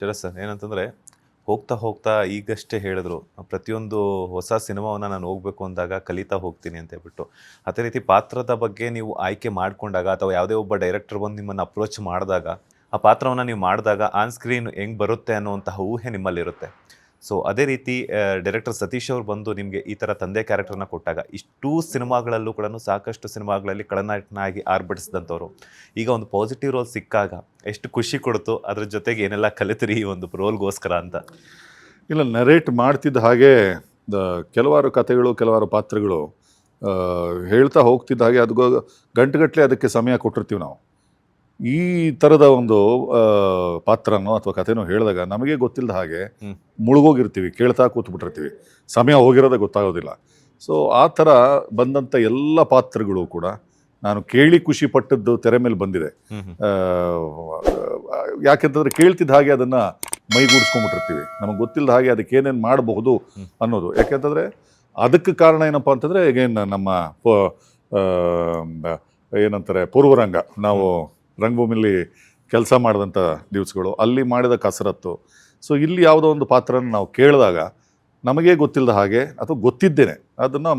Sir ಏನಂತಂದರೆ ಹೋಗ್ತಾ ಹೋಗ್ತಾ ಈಗಷ್ಟೇ ಹೇಳಿದ್ರು ಪ್ರತಿಯೊಂದು ಹೊಸ ಸಿನಿಮಾವನ್ನು ನಾನು ಹೋಗಬೇಕು ಅಂದಾಗ ಕಲಿತಾ ಹೋಗ್ತೀನಿ ಅಂತ ಹೇಳ್ಬಿಟ್ಟು ಅದೇ ರೀತಿ ಪಾತ್ರದ ಬಗ್ಗೆ ನೀವು ಆಯ್ಕೆ ಮಾಡಿಕೊಂಡಾಗ ಅಥವಾ ಯಾವುದೇ ಒಬ್ಬ ಡೈರೆಕ್ಟರ್ ಬಂದು ನಿಮ್ಮನ್ನು ಅಪ್ರೋಚ್ ಮಾಡಿದಾಗ ಆ ಪಾತ್ರವನ್ನು ನೀವು ಮಾಡಿದಾಗ ಆನ್ ಸ್ಕ್ರೀನ್ ಹೆಂಗೆ ಬರುತ್ತೆ ಅನ್ನುವಂತಹ ಊಹೆ ನಿಮ್ಮಲ್ಲಿರುತ್ತೆ. ಸೊ ಅದೇ ರೀತಿ ಡೈರೆಕ್ಟರ್ ಸತೀಶ್ ಅವರು ಬಂದು ನಿಮಗೆ ಈ ಥರ ತಂದೆ ಕ್ಯಾರೆಕ್ಟರ್ನ ಕೊಟ್ಟಾಗ ಇಷ್ಟೂ ಸಿನಿಮಾಗಳಲ್ಲೂ ಕೂಡ ಸಾಕಷ್ಟು ಸಿನಿಮಾಗಳಲ್ಲಿ ಖಳನಾಯಕನಾಗಿ ಆರ್ಭಟಿಸಿದಂಥವ್ರು ಈಗ ಒಂದು ಪಾಸಿಟಿವ್ ರೋಲ್ ಸಿಕ್ಕಾಗ ಎಷ್ಟು ಖುಷಿ ಕೊಡ್ತು, ಅದ್ರ ಜೊತೆಗೆ ಏನೆಲ್ಲ ಕಲಿತ್ರಿ ಈ ಒಂದು ರೋಲ್ಗೋಸ್ಕರ ಅಂತ? ಇಲ್ಲ, ನರೇಟ್ ಮಾಡ್ತಿದ್ದ ಹಾಗೆ ಕೆಲವಾರು ಕಥೆಗಳು, ಕೆಲವಾರು ಪಾತ್ರಗಳು ಹೇಳ್ತಾ ಹೋಗ್ತಿದ್ದ ಹಾಗೆ ಅದು ಗಂಟೆಗಟ್ಟಲೆ ಅದಕ್ಕೆ ಸಮಯ ಕೊಟ್ಟಿರ್ತೀವಿ ನಾವು. ಈ ಥರದ ಒಂದು ಪಾತ್ರನೋ ಅಥವಾ ಕಥೆನೋ ಹೇಳಿದಾಗ ನಮಗೆ ಗೊತ್ತಿಲ್ಲದ ಹಾಗೆ ಮುಳುಗೋಗಿರ್ತೀವಿ, ಕೇಳ್ತಾ ಕೂತ್ಬಿಟ್ಟಿರ್ತೀವಿ, ಸಮಯ ಹೋಗಿರೋದೇ ಗೊತ್ತಾಗೋದಿಲ್ಲ. ಸೊ ಆ ಥರ ಬಂದಂಥ ಎಲ್ಲ ಪಾತ್ರಗಳು ಕೂಡ ನಾನು ಕೇಳಿ ಖುಷಿ ಪಟ್ಟದ್ದು ತೆರೆ ಮೇಲೆ ಬಂದಿದೆ. ಯಾಕೆಂತಂದರೆ ಕೇಳ್ತಿದ್ದ ಹಾಗೆ ಅದನ್ನು ಮೈಗೂಡಿಸ್ಕೊಂಡ್ಬಿಟ್ಟಿರ್ತೀವಿ, ನಮಗೆ ಗೊತ್ತಿಲ್ಲದ ಹಾಗೆ ಅದಕ್ಕೆ ಏನೇನು ಮಾಡಬಹುದು ಅನ್ನೋದು. ಯಾಕೆಂತಂದರೆ ಅದಕ್ಕೆ ಕಾರಣ ಏನಪ್ಪ ಅಂತಂದರೆ ಈಗೇನು ನಮ್ಮ ಏನಂತಾರೆ ಪೂರ್ವರಂಗ, ನಾವು ರಂಗಭೂಮಿಲಿ ಕೆಲಸ ಮಾಡಿದಂಥ ದಿವಸಗಳು, ಅಲ್ಲಿ ಮಾಡಿದ ಕಸರತ್ತು. ಸೊ ಇಲ್ಲಿ ಯಾವುದೋ ಒಂದು ಪಾತ್ರನ ನಾವು ಕೇಳಿದಾಗ ನಮಗೇ ಗೊತ್ತಿಲ್ಲದ ಹಾಗೆ ಅಥವಾ ಗೊತ್ತಿದ್ದೇನೆ ಅದನ್ನು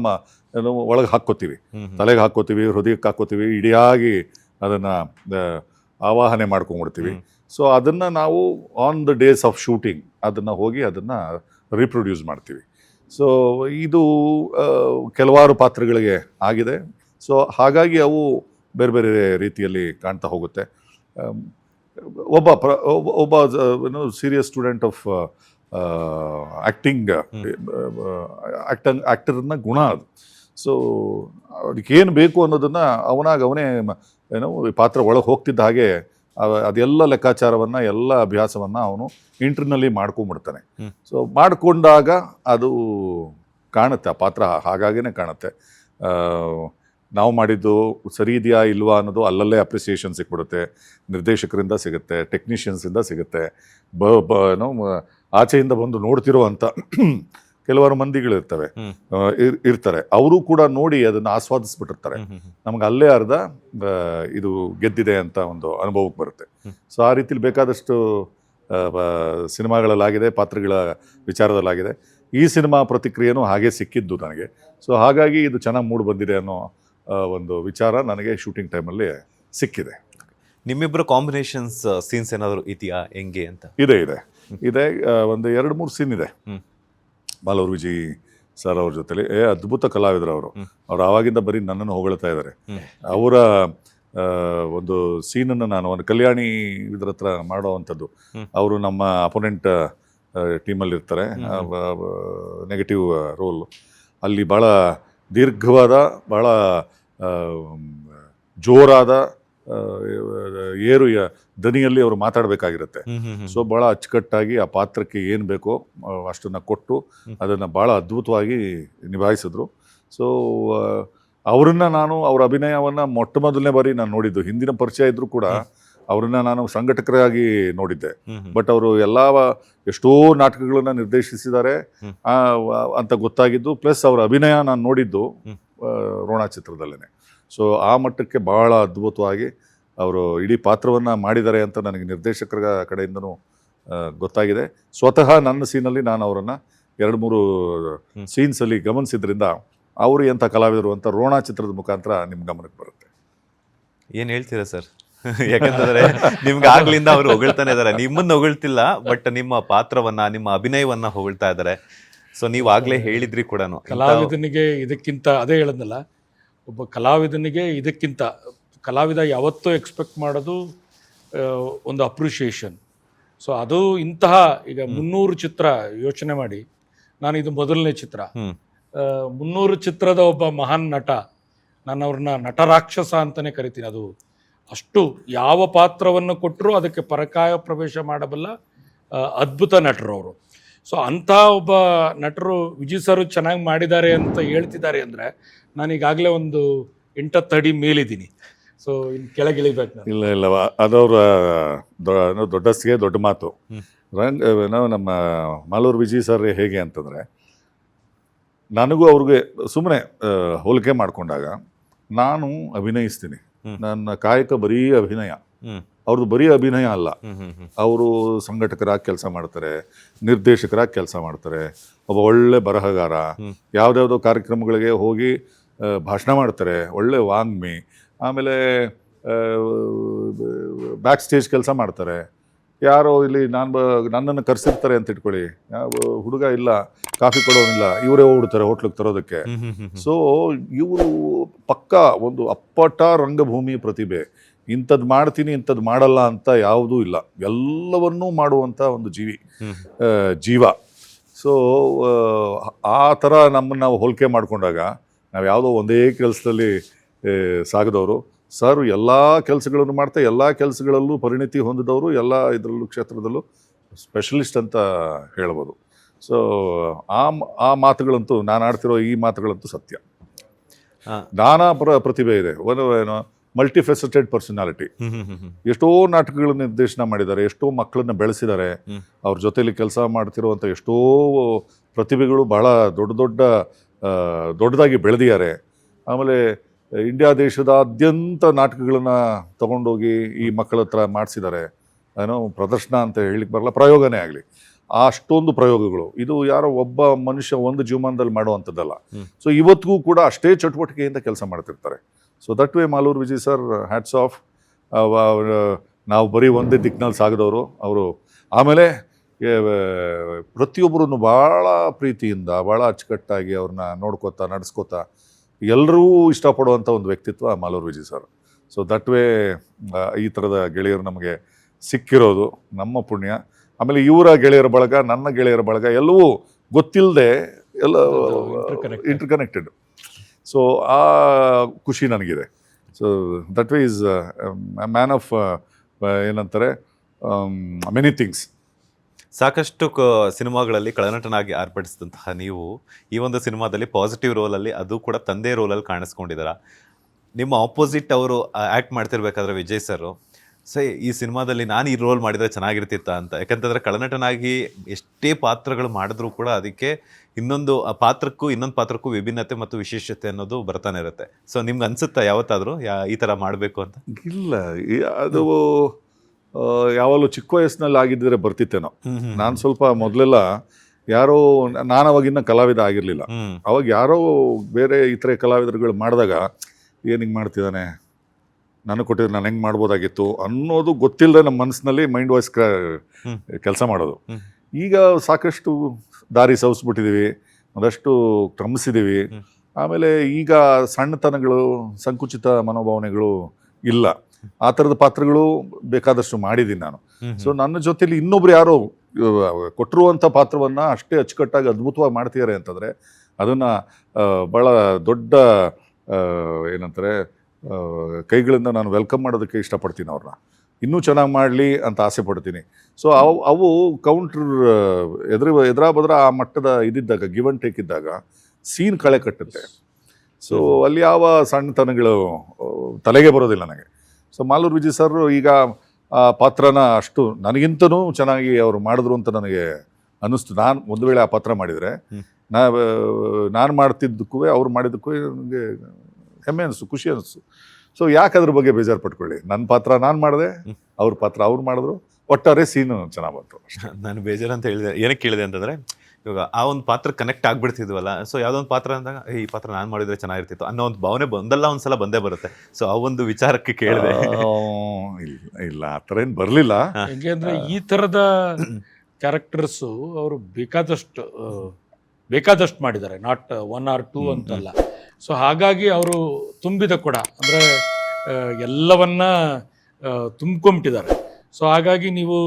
ಒಳಗೆ ಹಾಕ್ಕೋತೀವಿ, ತಲೆಗೆ ಹಾಕ್ಕೋತೀವಿ, ಹೃದಯಕ್ಕೆ ಹಾಕ್ಕೋತೀವಿ, ಇಡಿಯಾಗಿ ಅದನ್ನು ಆವಾಹನೆ ಮಾಡ್ಕೊಂಡ್ಬಿಡ್ತೀವಿ. ಸೊ ಅದನ್ನು ನಾವು on the days of shooting ಅದನ್ನು ಹೋಗಿ ಅದನ್ನು ರೀಪ್ರೊಡ್ಯೂಸ್ ಮಾಡ್ತೀವಿ. ಸೊ ಇದು ಕೆಲವಾರು ಪಾತ್ರಗಳಿಗೆ ಆಗಿದೆ. ಸೊ ಹಾಗಾಗಿ ಅವು ಬೇರೆ ಬೇರೆ ರೀತಿಯಲ್ಲಿ ಕಾಣ್ತಾ ಹೋಗುತ್ತೆ. ಒಬ್ಬ ಸೀರಿಯಸ್ ಸ್ಟೂಡೆಂಟ್ ಆಫ್ ಆ್ಯಕ್ಟರ್ನ ಗುಣ ಅದು. ಸೊ ಅದಕ್ಕೇನು ಬೇಕು ಅನ್ನೋದನ್ನು ಅವನೇ ಈ ಪಾತ್ರ ಒಳಗೆ ಹೋಗ್ತಿದ್ದ ಹಾಗೆ ಅದೆಲ್ಲ ಲೆಕ್ಕಾಚಾರವನ್ನು, ಎಲ್ಲ ಅಭ್ಯಾಸವನ್ನು ಅವನು ಇಂಟರ್ನಲ್ಲಿ ಮಾಡ್ಕೊಂಡ್ಬಿಡ್ತಾನೆ. ಸೊ ಮಾಡಿಕೊಂಡಾಗ ಅದು ಕಾಣುತ್ತೆ, ಆ ಪಾತ್ರ ಹಾಗಾಗೇ ಕಾಣುತ್ತೆ. ನಾವು ಮಾಡಿದ್ದು ಸರಿ ಇದೆಯಾ ಇಲ್ವಾ ಅನ್ನೋದು ಅಲ್ಲಲ್ಲೇ ಅಪ್ರಿಸಿಯೇಷನ್ ಸಿಕ್ಬಿಡುತ್ತೆ, ನಿರ್ದೇಶಕರಿಂದ ಸಿಗುತ್ತೆ, ಟೆಕ್ನಿಷಿಯನ್ಸಿಂದ ಸಿಗುತ್ತೆ, ಆಚೆಯಿಂದ ಬಂದು ನೋಡ್ತಿರೋ ಅಂಥ ಕೆಲವಾರು ಮಂದಿಗಳಿರ್ತವೆ ಇರ್ತಾರೆ, ಅವರು ಕೂಡ ನೋಡಿ ಅದನ್ನು ಆಸ್ವಾದಿಸ್ಬಿಟ್ಟಿರ್ತಾರೆ. ನಮ್ಗೆ ಅಲ್ಲೇ ಅರ್ಧ ಇದು ಗೆದ್ದಿದೆ ಅಂತ ಒಂದು ಅನುಭವಕ್ಕೆ ಬರುತ್ತೆ. ಸೊ ಆ ರೀತಿಲಿ ಬೇಕಾದಷ್ಟು ಸಿನಿಮಾಗಳಲ್ಲಾಗಿದೆ, ಪಾತ್ರಗಳ ವಿಚಾರದಲ್ಲಾಗಿದೆ. ಈ ಸಿನಿಮಾ ಪ್ರತಿಕ್ರಿಯೆನೂ ಹಾಗೆ ಸಿಕ್ಕಿದ್ದು ನನಗೆ. ಸೊ ಹಾಗಾಗಿ ಇದು ಚೆನ್ನಾಗಿ ಮೂಡಿ ಬಂದಿದೆ ಅನ್ನೋ ಒಂದು ವಿಚಾರ ನನಗೆ ಶೂಟಿಂಗ್ ಟೈಮಲ್ಲಿ ಸಿಕ್ಕಿದೆ. ನಿಮ್ಮಿಬ್ಬರು ಕಾಂಬಿನೇಷನ್ಸ್ ಸೀನ್ಸ್ ಏನಾದರೂ ಇದೆಯಾ, ಹೆಂಗೆ ಅಂತ? ಇದೆ ಒಂದು 2-3 ಸೀನ್ ಇದೆ. ಮಾಲೂರು ವಿಜಯ್ ಸರ್ ಅವ್ರ ಜೊತೆಲಿ ಅದ್ಭುತ ಕಲಾವಿದರು ಅವರು ಆವಾಗಿಂದ ಬರೀ ನನ್ನನ್ನು ಹೊಗಳ್ತಾ ಇದ್ದಾರೆ. ಅವರ ಒಂದು ಸೀನನ್ನು ನಾನು ಒಂದು ಕಲ್ಯಾಣಿ ಇದ್ರ ಹತ್ರ ಮಾಡೋವಂಥದ್ದು, ಅವರು ನಮ್ಮ ಅಪೋನೆಂಟ್ ಟೀಮಲ್ಲಿ ಇರ್ತಾರೆ, ನೆಗೆಟಿವ್ ರೋಲ್. ಅಲ್ಲಿ ಭಾಳ ದೀರ್ಘವಾದ, ಭಾಳ ಜೋರಾದ ಏರು ದನಿಯಲ್ಲಿ ಅವರು ಮಾತಾಡಬೇಕಾಗಿರುತ್ತೆ. ಸೊ ಭಾಳ ಅಚ್ಚುಕಟ್ಟಾಗಿ ಆ ಪಾತ್ರಕ್ಕೆ ಏನು ಬೇಕೋ ಅಷ್ಟನ್ನು ಕೊಟ್ಟು ಅದನ್ನು ಭಾಳ ಅದ್ಭುತವಾಗಿ ನಿಭಾಯಿಸಿದ್ರು. ಸೊ ಅವ್ರ ಅಭಿನಯವನ್ನು ಮೊಟ್ಟ ಮೊದಲನೇ ಬಾರಿ ನಾನು ನೋಡಿದ್ದು. ಹಿಂದಿನ ಪರಿಚಯ ಇದ್ರೂ ಕೂಡ ಅವ್ರನ್ನ ನಾನು ಸಂಘಟಕರಾಗಿ ನೋಡಿದ್ದೆ. ಬಟ್ ಅವರು ಎಷ್ಟೋ ನಾಟಕಗಳನ್ನ ನಿರ್ದೇಶಿಸಿದ್ದಾರೆ ಅಂತ ಗೊತ್ತಾಗಿದ್ದು, ಪ್ಲಸ್ ಅವರ ಅಭಿನಯ ನಾನು ನೋಡಿದ್ದು ರೋಣ ಚಿತ್ರದಲ್ಲೇ. ಸೊ ಆ ಮಟ್ಟಕ್ಕೆ ಭಾಳ ಅದ್ಭುತವಾಗಿ ಅವರು ಇಡೀ ಪಾತ್ರವನ್ನು ಮಾಡಿದ್ದಾರೆ ಅಂತ ನನಗೆ ನಿರ್ದೇಶಕರ ಕಡೆಯಿಂದನೂ ಗೊತ್ತಾಗಿದೆ. ಸ್ವತಃ ನನ್ನ ಸೀನಲ್ಲಿ ನಾನು ಅವರನ್ನು 2-3 ಸೀನ್ಸಲ್ಲಿ ಗಮನಿಸಿದ್ರಿಂದ ಅವರು ಎಂಥ ಕಲಾವಿದರು ಅಂತ ರೋಣ ಚಿತ್ರದ ಮುಖಾಂತರ ನಿಮ್ಮ ಗಮನಕ್ಕೆ ಬರುತ್ತೆ. ಏನು ಹೇಳ್ತೀರಾ ಸರ್? ಯಾಕಂತಂದ್ರೆ ನಿಮ್ಗೆ ಆಗ್ಲಿಂದ ಅವರು ಹೊಗಳ್ತಾನೆ ಇದ್ದಾರೆ, ನಿಮ್ಮನ್ನ ಹೊಗಳ್ತಿಲ್ಲ, ಬಟ್ ನಿಮ್ಮ ಪಾತ್ರವನ್ನ, ನಿಮ್ಮ ಅಭಿನಯವನ್ನ ಹೊಗಳ್ತಾ ಇದ್ದಾರೆ. ಸೊ ನೀವು ಆಗ್ಲೇ ಹೇಳಿದ್ರಿ ಕೂಡ, ಕಲಾವಿದನಿಗೆ ಇದಕ್ಕಿಂತ, ಅದೇ ಹೇಳದ್ನಲ್ಲ, ಒಬ್ಬ ಕಲಾವಿದನಿಗೆ ಇದಕ್ಕಿಂತ ಕಲಾವಿದ ಯಾವತ್ತೂ ಎಕ್ಸ್ಪೆಕ್ಟ್ ಮಾಡೋದು ಒಂದು ಅಪ್ರಿಷಿಯೇಷನ್. ಸೊ ಅದು ಇಂತಹ ಈಗ 300 ಚಿತ್ರ ಯೋಚನೆ ಮಾಡಿ, ನಾನು ಇದು ಮೊದಲನೇ ಚಿತ್ರ. 300 ಚಿತ್ರದ ಒಬ್ಬ ಮಹಾನ್ ನಟ, ನಾನು ಅವ್ರನ್ನ ನಟರಾಕ್ಷಸ ಅಂತಲೇ ಕರಿತೀನಿ. ಅದು ಅಷ್ಟು ಯಾವ ಪಾತ್ರವನ್ನು ಕೊಟ್ಟರೂ ಅದಕ್ಕೆ ಪರಕಾಯ ಪ್ರವೇಶ ಮಾಡಬಲ್ಲ ಅದ್ಭುತ ನಟರು ಅವರು. ಸೊ ಅಂಥ ಒಬ್ಬ ನಟರು ವಿಜಯ್ ಸರ್ ಚೆನ್ನಾಗಿ ಮಾಡಿದ್ದಾರೆ ಅಂತ ಹೇಳ್ತಿದ್ದಾರೆ ಅಂದರೆ ನಾನು ಈಗಾಗಲೇ ಒಂದು 8-10 ಅಡಿ ಮೇಲಿದ್ದೀನಿ. ಸೊ ಇನ್ನು ಕೆಳಗಿಳಿಬೇಕು ನಾನು. ಇಲ್ಲ ಅದವ್ರ ದೊಡ್ಡಸ್ಗೆ ದೊಡ್ಡ ಮಾತು. ನಮ್ಮ ಮಾಲೂರು ವಿಜಯ್ ಸರ್ ಹೇಗೆ ಅಂತಂದರೆ, ನನಗೂ ಅವ್ರಿಗೆ ಸುಮ್ಮನೆ ಹೋಲಿಕೆ ಮಾಡಿಕೊಂಡಾಗ, ನಾನು ಅಭಿನಯಿಸ್ತೀನಿ, ನನ್ನ ಕಾಯಕ ಬರೀ ಅಭಿನಯ, ಅವ್ರದ್ದು ಬರೀ ಅಭಿನಯ ಅಲ್ಲ, ಅವರು ಸಂಘಟಕರಾಗಿ ಕೆಲಸ ಮಾಡ್ತಾರೆ, ನಿರ್ದೇಶಕರಾಗಿ ಕೆಲಸ ಮಾಡ್ತಾರೆ, ಒಬ್ಬ ಒಳ್ಳೆ ಬರಹಗಾರ, ಯಾವುದ್ಯಾವುದೋ ಕಾರ್ಯಕ್ರಮಗಳಿಗೆ ಹೋಗಿ ಭಾಷಣ ಮಾಡ್ತಾರೆ, ಒಳ್ಳೆ ವಾಗ್ಮಿ, ಆಮೇಲೆ ಬ್ಯಾಕ್ ಸ್ಟೇಜ್ ಕೆಲಸ ಮಾಡ್ತಾರೆ. ಯಾರೋ ಇಲ್ಲಿ ನನ್ನನ್ನು ಕರೆಸಿರ್ತಾರೆ ಅಂತ ಇಟ್ಕೊಳ್ಳಿ, ಯಾವ ಹುಡುಗ ಇಲ್ಲ, ಕಾಫಿ ಕೊಡೋನಿಲ್ಲ, ಇವರೇ ಹೋಗ್ಬಿಡ್ತಾರೆ ಹೋಟ್ಲಿಗೆ ತರೋದಕ್ಕೆ. ಸೊ ಇವರು ಪಕ್ಕ ಒಂದು ಅಪ್ಪಟ ರಂಗಭೂಮಿ ಪ್ರತಿಭೆ. ಇಂಥದ್ದು ಮಾಡ್ತೀನಿ ಇಂಥದ್ದು ಮಾಡಲ್ಲ ಅಂತ ಯಾವುದೂ ಇಲ್ಲ, ಎಲ್ಲವನ್ನೂ ಮಾಡುವಂಥ ಒಂದು ಜೀವ. ಸೊ ಆ ಥರ ನಮ್ಮನ್ನು ನಾವು ಹೋಲಿಕೆ ಮಾಡಿಕೊಂಡಾಗ ನಾವು ಯಾವುದೋ ಒಂದೇ ಕೆಲಸದಲ್ಲಿ ಸಾಗದವರು. ಸರ್ ಎಲ್ಲ ಕೆಲಸಗಳನ್ನು ಮಾಡ್ತಾ ಎಲ್ಲ ಕೆಲಸಗಳಲ್ಲೂ ಪರಿಣಿತಿ ಹೊಂದಿದವರು, ಎಲ್ಲ ಇದರಲ್ಲೂ ಕ್ಷೇತ್ರದಲ್ಲೂ ಸ್ಪೆಷಲಿಸ್ಟ್ ಅಂತ ಹೇಳ್ಬೋದು. ಸೊ ಆ ಮಾತುಗಳಂತೂ, ನಾನು ಆಡ್ತಿರೋ ಈ ಮಾತುಗಳಂತೂ ಸತ್ಯ. ನಾನಾ ಪ್ರತಿಭೆ ಇದೆ, ಏನು ಮಲ್ಟಿಫೆಸೆಟೆಡ್ ಪರ್ಸನಾಲಿಟಿ. ಎಷ್ಟೋ ನಾಟಕಗಳನ್ನ ನಿರ್ದೇಶನ ಮಾಡಿದ್ದಾರೆ, ಎಷ್ಟೋ ಮಕ್ಕಳನ್ನ ಬೆಳೆಸಿದ್ದಾರೆ, ಅವ್ರ ಜೊತೆಲಿ ಕೆಲಸ ಮಾಡ್ತಿರುವಂಥ ಎಷ್ಟೋ ಪ್ರತಿಭೆಗಳು ಬಹಳ ದೊಡ್ಡದಾಗಿ ಬೆಳೆದಿದ್ದಾರೆ. ಆಮೇಲೆ ಇಂಡಿಯಾ ದೇಶದಾದ್ಯಂತ ನಾಟಕಗಳನ್ನ ತಗೊಂಡೋಗಿ ಈ ಮಕ್ಕಳ ಹತ್ರ ಮಾಡಿಸಿದ್ದಾರೆ. ಏನೋ ಪ್ರದರ್ಶನ ಅಂತ ಹೇಳಿಕ್ಕೆ ಬರಲ್ಲ, ಪ್ರಯೋಗನೇ ಆಗಲಿ, ಅಷ್ಟೊಂದು ಪ್ರಯೋಗಗಳು. ಇದು ಯಾರೋ ಒಬ್ಬ ಮನುಷ್ಯ ಒಂದು ಜೀವಮಾನದಲ್ಲಿ ಮಾಡುವಂಥದ್ದಲ್ಲ. ಸೊ ಇವತ್ತಿಗೂ ಕೂಡ ಅಷ್ಟೇ ಚಟುವಟಿಕೆಯಿಂದ ಕೆಲಸ ಮಾಡ್ತಿರ್ತಾರೆ. So that way Malur Vijay sir, hats off. ನಾವು ಬರೀ ಒಂದೇ ದಿಕ್ಕಿನಲ್ಲಿ ಸಾಗಿದವರು ಅವರು. ಆಮೇಲೆ ಪ್ರತಿಯೊಬ್ಬರನ್ನು ಭಾಳ ಪ್ರೀತಿಯಿಂದ, ಭಾಳ ಅಚ್ಚುಕಟ್ಟಾಗಿ ಅವ್ರನ್ನ ನೋಡ್ಕೋತಾ ನಡೆಸ್ಕೋತಾ ಎಲ್ಲರೂ ಇಷ್ಟಪಡುವಂಥ ಒಂದು ವ್ಯಕ್ತಿತ್ವ Malur Vijay sir. So that way ಈ ಥರದ ಗೆಳೆಯರು ನಮಗೆ ಸಿಕ್ಕಿರೋದು ನಮ್ಮ ಪುಣ್ಯ. ಆಮೇಲೆ ಇವರ ಗೆಳೆಯರ ಬಳಗ, ನನ್ನ ಗೆಳೆಯರ ಬಳಗ ಎಲ್ಲವೂ ಗೊತ್ತಿಲ್ಲದೆ ಎಲ್ಲ ಇಂಟರ್ಕನೆಕ್ಟೆಡ್. ಸೊ ಆ ಖುಷಿ ನನಗಿದೆ. So that way is man of ಏನಂತಾರೆ ಮೆನಿ ಥಿಂಗ್ಸ್. ಸಾಕಷ್ಟು ಸಿನಿಮಾಗಳಲ್ಲಿ ಖಳನಟನಾಗಿ ಆರ್ಭಟಿಸಿದಂತಹ ನೀವು ಈ ಒಂದು ಸಿನಿಮಾದಲ್ಲಿ ಪಾಸಿಟಿವ್ ರೋಲಲ್ಲಿ, ಅದು ಕೂಡ ತಂದೆ ರೋಲಲ್ಲಿ ಕಾಣಿಸ್ಕೊಂಡಿದ್ದೀರಾ. ನಿಮ್ಮ ಆಪೋಸಿಟ್ ಅವರು ಆ್ಯಕ್ಟ್ ಮಾಡ್ತಿರ್ಬೇಕಾದ್ರೆ ವಿಜಯ್ ಸರ್, ಈ ಸಿನಿಮಾದಲ್ಲಿ ನಾನು ಈ ರೋಲ್ ಮಾಡಿದರೆ ಚೆನ್ನಾಗಿರ್ತಿತ್ತ ಅಂತ. ಯಾಕಂತಂದರೆ ಖಳನಟನಾಗಿ ಎಷ್ಟೇ ಪಾತ್ರಗಳು ಮಾಡಿದ್ರೂ ಕೂಡ ಅದಕ್ಕೆ ಇನ್ನೊಂದು ಪಾತ್ರಕ್ಕೂ ವಿಭಿನ್ನತೆ ಮತ್ತು ವಿಶೇಷತೆ ಅನ್ನೋದು ಬರ್ತಾನೆ ಇರುತ್ತೆ. ಸೊ ನಿಮ್ಗೆ ಅನ್ಸುತ್ತಾ ಯಾವತ್ತಾದರೂ ಈ ಥರ ಮಾಡಬೇಕು ಅಂತ? ಇಲ್ಲ, ಅದು ಯಾವಾಗಲೂ ಚಿಕ್ಕ ವಯಸ್ಸಿನಲ್ಲಿ ಆಗಿದ್ದರೆ ಬರ್ತಿತ್ತೇನೋ. ನಾನು ಸ್ವಲ್ಪ ಮೊದಲೆಲ್ಲ ಯಾರೋ, ನಾನು ಅವಾಗಿನ್ನ ಕಲಾವಿದ ಆಗಿರಲಿಲ್ಲ, ಅವಾಗ ಯಾರೋ ಬೇರೆ ಇತರೆ ಕಲಾವಿದರುಗಳು ಮಾಡಿದಾಗ ಏನು ಹಿಂಗೆ ಮಾಡ್ತಿದ್ದಾನೆ, ನನಗೆ ಕೊಟ್ಟಿದ್ರೆ ನಾನು ಹೆಂಗೆ ಮಾಡ್ಬೋದಾಗಿತ್ತು ಅನ್ನೋದು ಗೊತ್ತಿಲ್ಲದೆ ನಮ್ಮ ಮನಸ್ಸಿನಲ್ಲಿ ಮೈಂಡ್ ವಾಯ್ಸ್ ಕೆಲಸ ಮಾಡೋದು. ಈಗ ಸಾಕಷ್ಟು ದಾರಿ ಸವಿಸ್ಬಿಟ್ಟಿದ್ದೀವಿ, ಒಂದಷ್ಟು ಕ್ರಮಿಸಿದ್ದೀವಿ. ಆಮೇಲೆ ಈಗ ಸಣ್ಣತನಗಳು, ಸಂಕುಚಿತ ಮನೋಭಾವನೆಗಳು ಇಲ್ಲ. ಆ ಥರದ ಪಾತ್ರಗಳು ಬೇಕಾದಷ್ಟು ಮಾಡಿದ್ದೀನಿ ನಾನು. ಸೊ ನನ್ನ ಜೊತೆಲಿ ಇನ್ನೊಬ್ರು ಯಾರೋ ಕೊಟ್ಟಿರುವಂಥ ಪಾತ್ರವನ್ನು ಅಷ್ಟೇ ಅಚ್ಚುಕಟ್ಟಾಗಿ ಅದ್ಭುತವಾಗಿ ಮಾಡ್ತಿದ್ದಾರೆ ಅಂತಂದರೆ ಅದನ್ನು ಭಾಳ ದೊಡ್ಡ ಏನಂತಾರೆ ಕೈಗಳಿಂದ ನಾನು ವೆಲ್ಕಮ್ ಮಾಡೋದಕ್ಕೆ ಇಷ್ಟಪಡ್ತೀನಿ. ಅವ್ರನ್ನ ಇನ್ನೂ ಚೆನ್ನಾಗಿ ಮಾಡಲಿ ಅಂತ ಆಸೆ ಪಡ್ತೀನಿ. ಸೊ ಅವು ಕೌಂಟ್ರ್ ಎದುರಾ ಬದ್ರ ಆ ಮಟ್ಟದ ಇದ್ದಿದ್ದಾಗ, ಗಿವ್ ಆ್ಯಂಡ್ ಟೇಕ್ ಇದ್ದಾಗ ಸೀನ್ ಕಳೆ ಕಟ್ಟುತ್ತೆ. ಸೊ ಅಲ್ಲಿ ಯಾವ ಸಣ್ಣತನಗಳು ತಲೆಗೆ ಬರೋದಿಲ್ಲ ನನಗೆ. ಸೊ ಮಾಲೂರು ವಿಜಯ್ ಸರ್ ಈಗ ಆ ಪಾತ್ರನ ಅಷ್ಟು ನನಗಿಂತನೂ ಚೆನ್ನಾಗಿ ಅವರು ಮಾಡಿದ್ರು ಅಂತ ನನಗೆ ಅನ್ನಿಸ್ತು. ನಾನು ಒಂದು ವೇಳೆ ಆ ಪಾತ್ರ ಮಾಡಿದರೆ ನಾನು ಮಾಡ್ತಿದ್ದಕ್ಕೂ ಅವ್ರು ಮಾಡಿದ್ದಕ್ಕೂ ನನಗೆ ಹೆಮ್ಮೆ ಅನಿಸ್ತು, ಖುಷಿ ಅನಿಸ್ತು. ಸೊ ಯಾಕೆ ಅದ್ರ ಬಗ್ಗೆ ಬೇಜಾರು ಪಟ್ಕೊಳ್ಳಿ, ನನ್ನ ಪಾತ್ರ ನಾನು ಮಾಡಿದೆ, ಅವ್ರ ಪಾತ್ರ ಅವ್ರು ಮಾಡಿದ್ರು, ಒಟ್ಟಾರೆ ಸೀನು ಚೆನ್ನಾಗಿ ಬಂತು. ನಾನು ಬೇಜಾರು ಅಂತ ಹೇಳಿದೆ, ಏನಕ್ಕೆ ಕೇಳಿದೆ ಅಂತಂದರೆ, ಇವಾಗ ಆ ಒಂದು ಪಾತ್ರ ಕನೆಕ್ಟ್ ಆಗ್ಬಿಡ್ತಿದ್ವಲ್ಲ. ಸೊ ಯಾವುದೋ ಒಂದು ಪಾತ್ರ ಅಂದಾಗ ಈ ಪಾತ್ರ ನಾನು ಮಾಡಿದರೆ ಚೆನ್ನಾಗಿರ್ತಿತ್ತು ಅನ್ನೋ ಒಂದು ಭಾವನೆ ಒಂದ್ಸಲ ಬಂದೇ ಬರುತ್ತೆ. ಸೊ ಆ ಒಂದು ವಿಚಾರಕ್ಕೆ ಕೇಳಿದೆ. ಇಲ್ಲ, ಆ ಥರ ಏನು ಬರಲಿಲ್ಲ. ಹೇಗೆ ಅಂದರೆ ಈ ಥರದ ಕ್ಯಾರೆಕ್ಟರ್ಸು ಅವರು ಬೇಕಾದಷ್ಟು ಮಾಡಿದ್ದಾರೆ, ನಾಟ್ 1 or 2 ಅಂತಲ್ಲ. ಸೊ ಹಾಗಾಗಿ ಅವರು ತುಂಬಿದ ಕೊಡ ಅಂದರೆ ಎಲ್ಲವನ್ನ ತುಂಬ್ಕೊಂಬಿಟ್ಟಿದ್ದಾರೆ. ಸೊ ಹಾಗಾಗಿ ನೀವು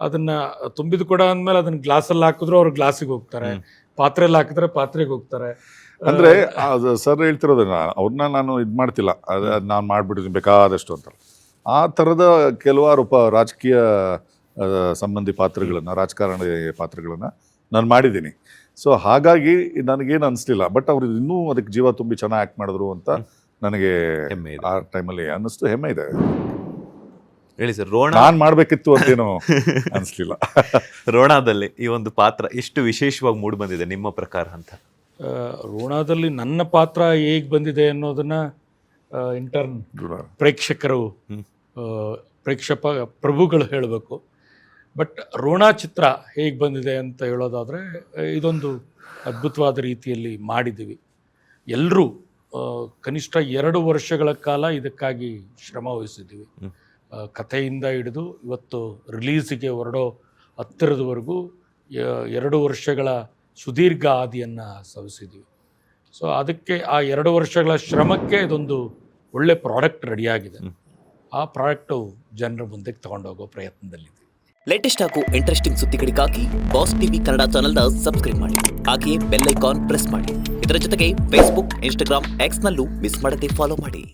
ಅದನ್ನು ತುಂಬಿದ ಕೊಡ ಅಂದಮೇಲೆ ಅದನ್ನು ಗ್ಲಾಸಲ್ಲಿ ಹಾಕಿದ್ರು ಅವ್ರು ಗ್ಲಾಸಿಗೆ ಹೋಗ್ತಾರೆ, ಪಾತ್ರೆಯಲ್ಲಿ ಹಾಕಿದ್ರೆ ಪಾತ್ರೆಗೆ ಹೋಗ್ತಾರೆ. ಅಂದರೆ ಸರ್ ಹೇಳ್ತಿರೋದು, ಅವ್ರನ್ನ ನಾನು ಇದು ಮಾಡ್ತಿಲ್ಲ, ಅದು ನಾನು ಮಾಡಿಬಿಟ್ಟಿದ್ದೀನಿ ಬೇಕಾದಷ್ಟು ಅಂತ. ಆ ಥರದ ಕೆಲವಾರು ರಾಜಕೀಯ ಸಂಬಂಧಿ ಪಾತ್ರಗಳನ್ನು, ರಾಜಕಾರಣಿ ಪಾತ್ರಗಳನ್ನು ನಾನು ಮಾಡಿದ್ದೀನಿ. ಸೊ ಹಾಗಾಗಿ ನನಗೇನು ಅನಿಸ್ಲಿಲ್ಲ. ಬಟ್ ಅವ್ರು ಇನ್ನೂ ಅದಕ್ಕೆ ಜೀವ ತುಂಬಿ ಚೆನ್ನಾಗಿ ಆ್ಯಕ್ಟ್ ಮಾಡಿದ್ರು ಅಂತ ನನಗೆ ಆ ಟೈಮಲ್ಲಿ ಅನ್ನಿಸ್ತು. ಹೆಮ್ಮೆ ಇದೆ. ಹೇಳಿ ಸರ್, ರೋಣ ನಾನು ಮಾಡಬೇಕಿತ್ತು ಅಂತೇನೋ ಅನಿಸ್ಲಿಲ್ಲ. ರೋಣಾದಲ್ಲಿ ಈ ಒಂದು ಪಾತ್ರ ಎಷ್ಟು ವಿಶೇಷವಾಗಿ ಮೂಡಿ ಬಂದಿದೆ ನಿಮ್ಮ ಪ್ರಕಾರ ಅಂತ? ರೋಣಾದಲ್ಲಿ ನನ್ನ ಪಾತ್ರ ಹೇಗೆ ಬಂದಿದೆ ಅನ್ನೋದನ್ನ ಇಂಟರ್ನ್ ಪ್ರೇಕ್ಷಕರು ಪ್ರಭುಗಳು ಹೇಳಬೇಕು. ಬಟ್ ರೋಣಾ ಚಿತ್ರ ಹೇಗೆ ಬಂದಿದೆ ಅಂತ ಹೇಳೋದಾದರೆ, ಇದೊಂದು ಅದ್ಭುತವಾದ ರೀತಿಯಲ್ಲಿ ಮಾಡಿದ್ದೀವಿ. ಎಲ್ಲರೂ ಕನಿಷ್ಠ 2 ವರ್ಷಗಳ ಕಾಲ ಇದಕ್ಕಾಗಿ ಶ್ರಮ ವಹಿಸಿದ್ದೀವಿ. ಕಥೆಯಿಂದ ಹಿಡಿದು ಇವತ್ತು ರಿಲೀಸಿಗೆ ಹೊರಡೋ ಹತ್ತಿರದವರೆಗೂ 2 ವರ್ಷಗಳ ಸುದೀರ್ಘ ಹಾದಿಯನ್ನು ಸವಿಸಿದ್ದೀವಿ. ಸೊ ಅದಕ್ಕೆ ಆ 2 ವರ್ಷಗಳ ಶ್ರಮಕ್ಕೆ ಇದೊಂದು ಒಳ್ಳೆ ಪ್ರಾಡಕ್ಟ್ ರೆಡಿಯಾಗಿದೆ. ಆ ಪ್ರಾಡಕ್ಟು ಜನರ ಮುಂದೆ ತಗೊಂಡೋಗೋ ಪ್ರಯತ್ನದಲ್ಲಿದೆ. ಲೇಟೆಸ್ಟ್ ಹಾಗೂ ಇಂಟ್ರೆಸ್ಟಿಂಗ್ ಸುದ್ದಿಗಳಿಗಾಗಿ ಬಾಸ್ ಟಿವಿ ಕನ್ನಡ ಚಾನೆಲ್ನ ಸಬ್ಸ್ಕ್ರೈಬ್ ಮಾಡಿ. ಹಾಗೆಯೇ ಬೆಲ್ ಐಕಾನ್ ಪ್ರೆಸ್ ಮಾಡಿ. ಇದರ ಜೊತೆಗೆ ಫೇಸ್ಬುಕ್, ಇನ್ಸ್ಟಾಗ್ರಾಮ್, ಎಕ್ಸ್ನಲ್ಲೂ ಮಿಸ್ ಮಾಡದೆ ಫಾಲೋ ಮಾಡಿ.